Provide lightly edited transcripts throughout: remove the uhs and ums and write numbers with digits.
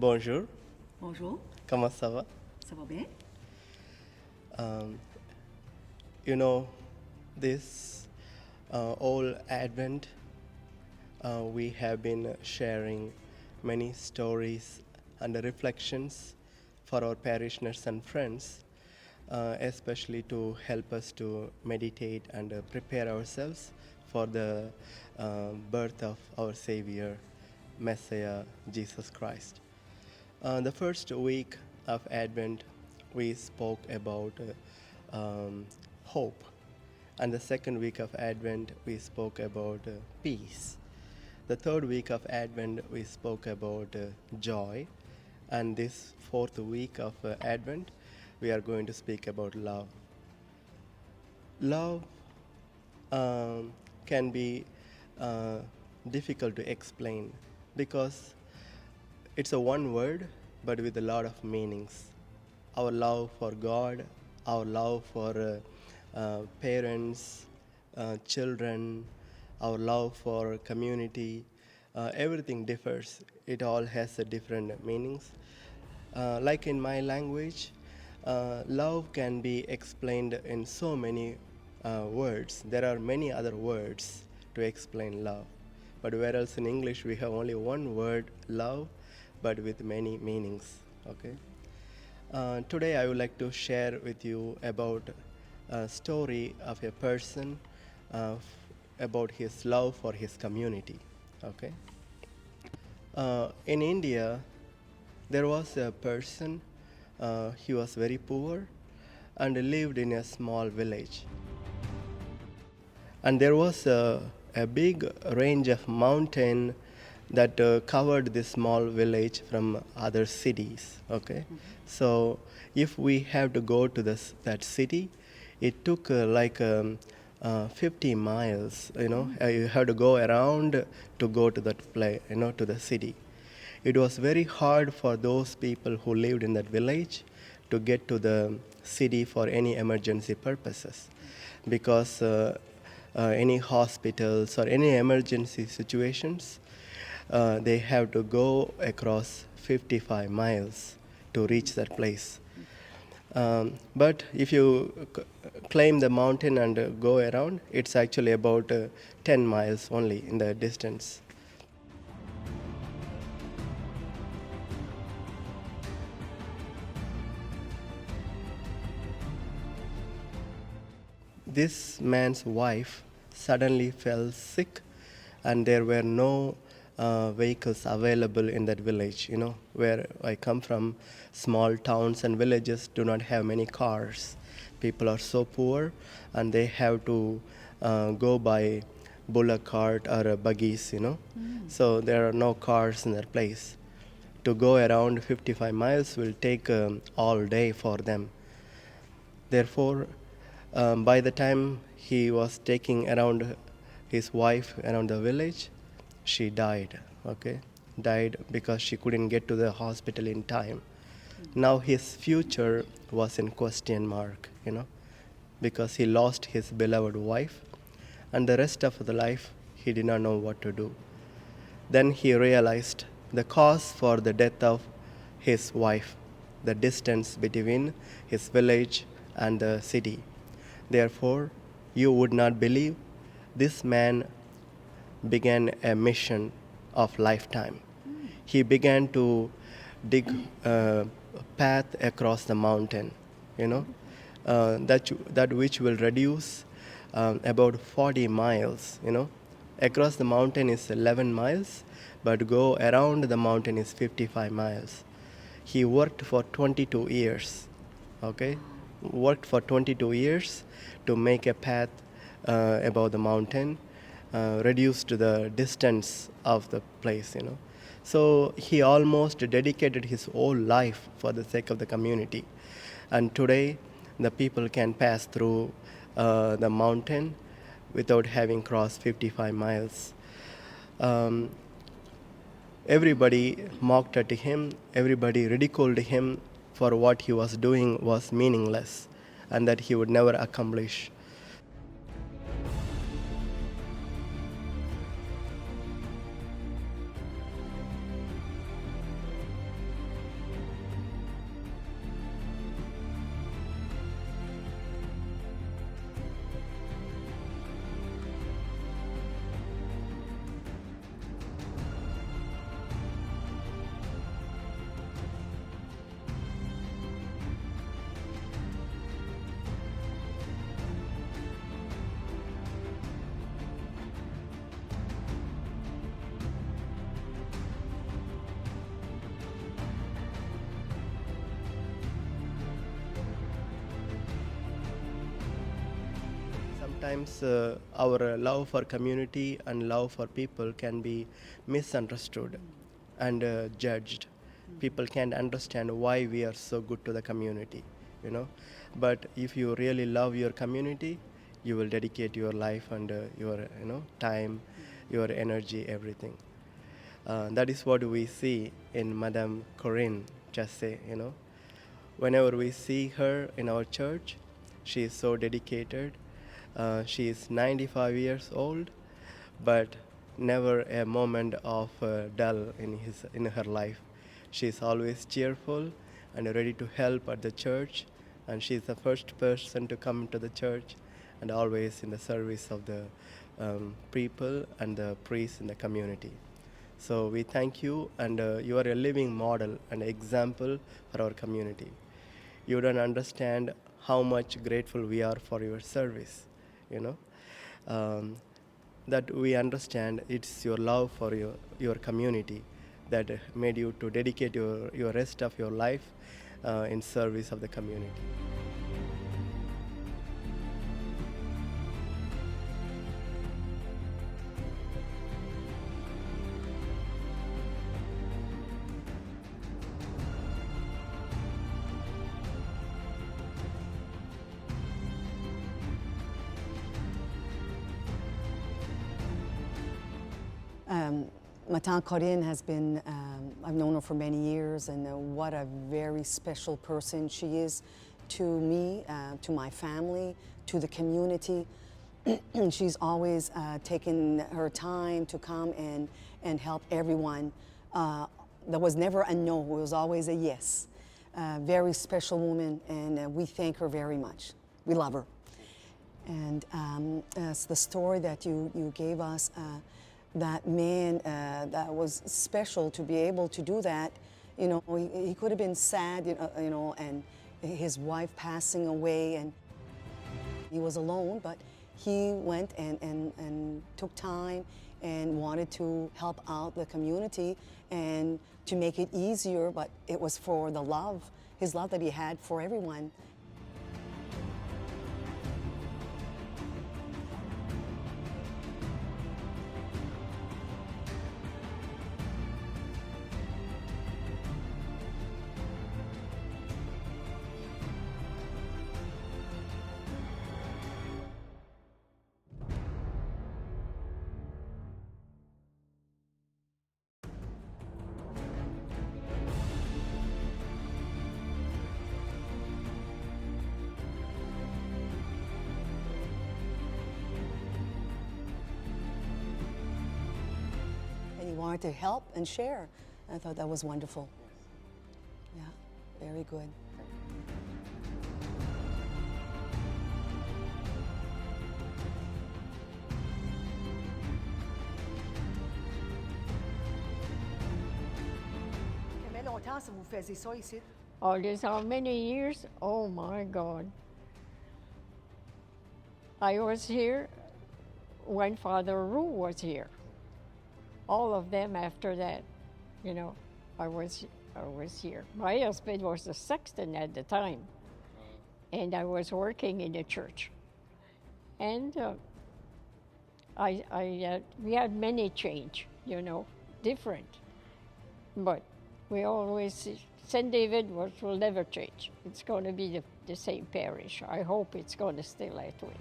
Bonjour, Bonjour, comment ça va? ça va bien? Um, you know, this all Advent, we have been sharing many stories and reflections for our parishioners and friends, especially to help us to meditate and prepare ourselves for the birth of our Savior, Messiah, Jesus Christ. The first week of Advent, we spoke about hope. And the second week of Advent, we spoke about peace. The third week of Advent, we spoke about joy. And this fourth week of Advent, we are going to speak about love. Love can be uh, difficult to explain because it's a one word, but with a lot of meanings. Our love for God, our love for parents, children, our love for community, everything differs. It all has a different meanings. Like in my language, love can be explained in so many words. There are many other words to explain love. But whereas in English we have only one word, love, but with many meanings. Okay. Today I would like to share with you about a story of a person about his love for his community. Okay. In India, there was a person, he was very poor and lived in a small village. And there was a big range of mountain that covered this small village from other cities. Okay, so if we have to go to that city, it took 50 miles. You have to go around to go to that place. To the city. It was very hard for those people who lived in that village to get to the city for any emergency purposes because any hospitals or any emergency situations, they have to go across 55 miles to reach that place. But if you climb the mountain and go around, it's actually about 10 miles only in the distance. This man's wife suddenly fell sick, and there were no vehicles available in that village. Where I come from, small towns and villages do not have many cars. People are so poor, and they have to go by bullock cart or buggies. So there are no cars in that place. To go around 55 miles will take all day for them. Therefore, by the time he was taking around his wife around the village, she died. Okay, died because she couldn't get to the hospital in time. Now his future was in question mark. Because he lost his beloved wife, and the rest of the life he did not know what to do. Then he realized the cause for the death of his wife, the distance between his village and the city. Therefore, you would not believe this man began a mission of lifetime. He began to dig a path across the mountain, that which will reduce about 40 miles. Across the mountain is 11 miles, but go around the mountain is 55 miles. He worked for 22 years. Okay, worked for 22 years to make a path above the mountain, reduced the distance of the place. So he almost dedicated his whole life for the sake of the community. And today, the people can pass through the mountain without having crossed 55 miles. Um, Everybody mocked at him, everybody ridiculed him for what he was doing was meaningless and that he would never accomplish. sometimes our love for community and love for people can be misunderstood and judged. People can't understand why we are so good to the community, you know. But if you really love your community, you will dedicate your life and your time, your energy, everything. That is what we see in Madame Corinne Chassé, you know. Whenever we see her in our church, she is so dedicated. She is 95 years old, but never a moment of dull in her life. She is always cheerful and ready to help at the church, and she is the first person to come to the church and always in the service of the people and the priests in the community. So we thank you, and you are a living model and example for our community. You don't understand how much grateful we are for your service, you know. Um, that we understand it's your love for your community that made you to dedicate your rest of your life in service of the community. Ma tante Corinne has been, I've known her for many years, and what a very special person she is to me, to my family, to the community. She's always taken her time to come and help everyone. There was never a no, it was always a yes. Very special woman, and we thank her very much. We love her. And as the story that you gave us, that man, that was special to be able to do that. You know, he could have been sad, you know, and his wife passing away, and he was alone, but he went and took time and wanted to help out the community and to make it easier, but it was for the love, his love that he had for everyone. And he wanted to help and share. I thought that was wonderful. Yeah, very good. Combien longtemps ça vous faisiez ça ici? Oh, this how many years? Oh my God. I was here when Father Roux was here. All of them after that, you know, I was here. My husband was a sexton at the time, and I was working in the church. And we had many change, you know, different. But we always, St. David will never change. It's going to be the same parish. I hope it's going to stay that way.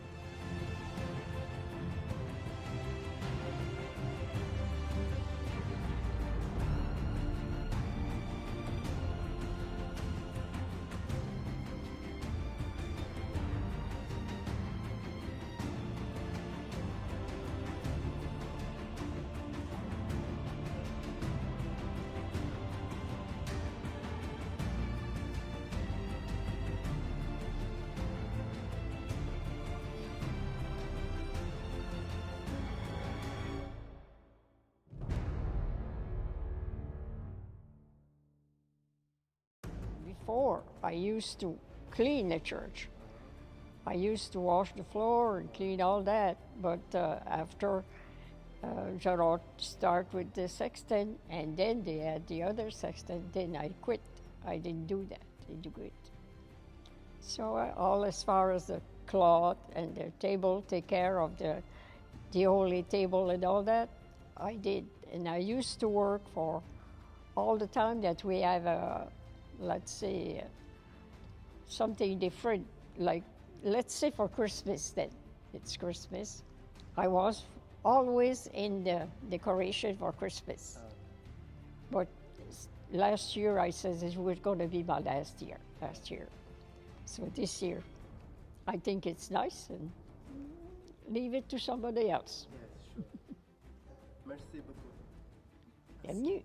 Before, I used to clean the church. I used to wash the floor and clean all that, but after Gerard started with the sexton, and then they had the other sexton, then I quit. I didn't do that. I didn't do it. So all as far as the cloth and the table, take care of the holy table and all that. I did, and I used to work for all the time that we have let's say, something different. Like, let's say for Christmas, then it's Christmas. I was always in the decoration for Christmas. But last year I said it was going to be my last year. So this year, I think it's nice and leave it to somebody else. Merci beaucoup. Bienvenue.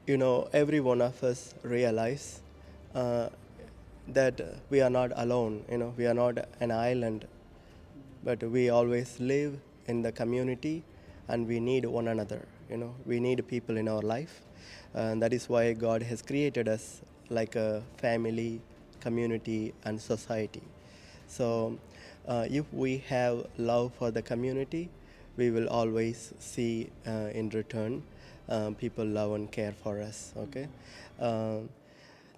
You know, every one of us realize that we are not alone. You know, we are not an island, but we always live in the community, and we need one another. You know, we need people in our life, and that is why God has created us like a family, community, and society. So, if we have love for the community, we will always see in return people love and care for us. Okay,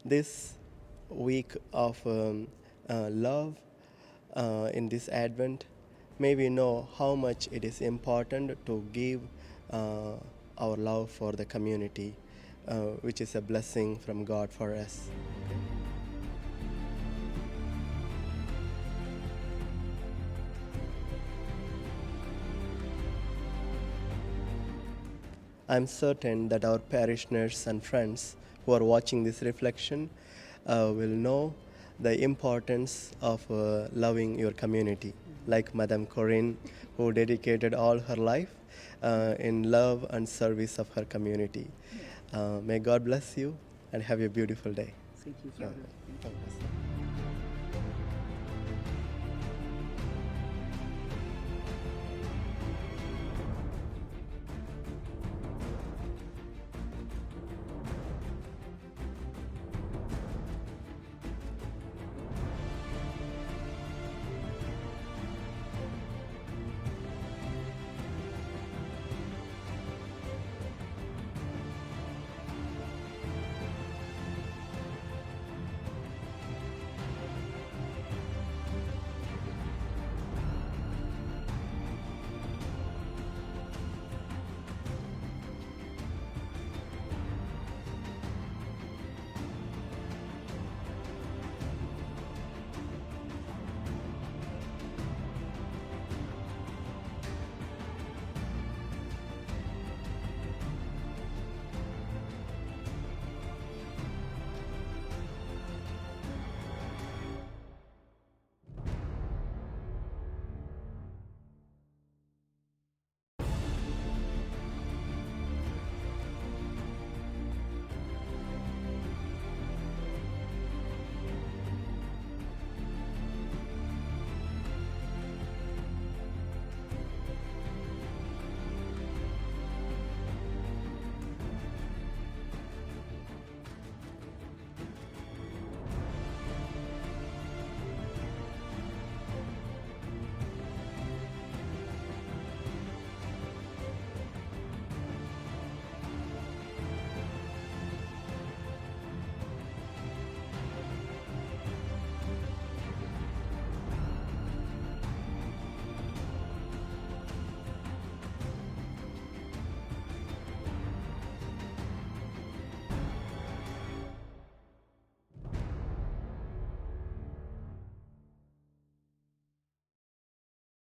this week of love in this Advent, may we know how much it is important to give our love for the community, which is a blessing from God for us. I'm certain that our parishioners and friends who are watching this reflection will know the importance of loving your community, like Madame Corinne, who dedicated all her life in love and service of her community. May God bless you and have a beautiful day. Thank you, Father. God bless.